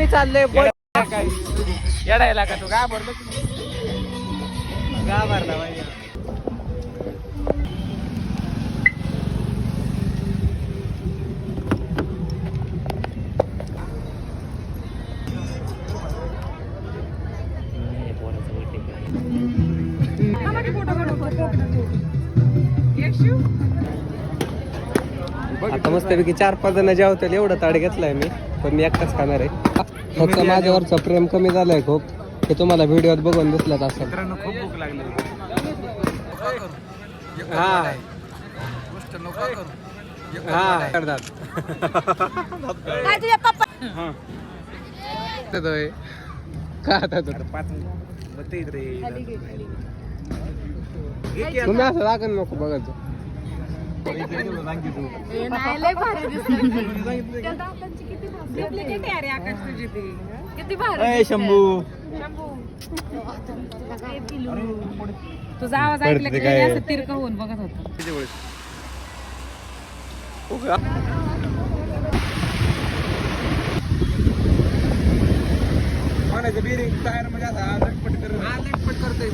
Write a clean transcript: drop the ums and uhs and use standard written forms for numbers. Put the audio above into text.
आम्ही चाललोय येडायला का तू का भरलो गाभारला पाहिजे. आता मस्तपैकी 4-5 जण जेवतील एवढं ताट घेतलाय मी, पण मी एकटाच खाणार आहे. फक्त माझ्यावरचं प्रेम कमी झालंय खूप, हे तुम्हाला व्हिडिओत बघून दिसलं असं. मित्रांनो खूप भूक लागली. हा हा करतात का आता तू 5 रे तुम्ही असं लागण नको बघायचं. शंभू तुझा आवाज ऐकला की असं तिरक होऊन बघत होता. बिरिंग टायर मध्ये आता लटपट करतोय.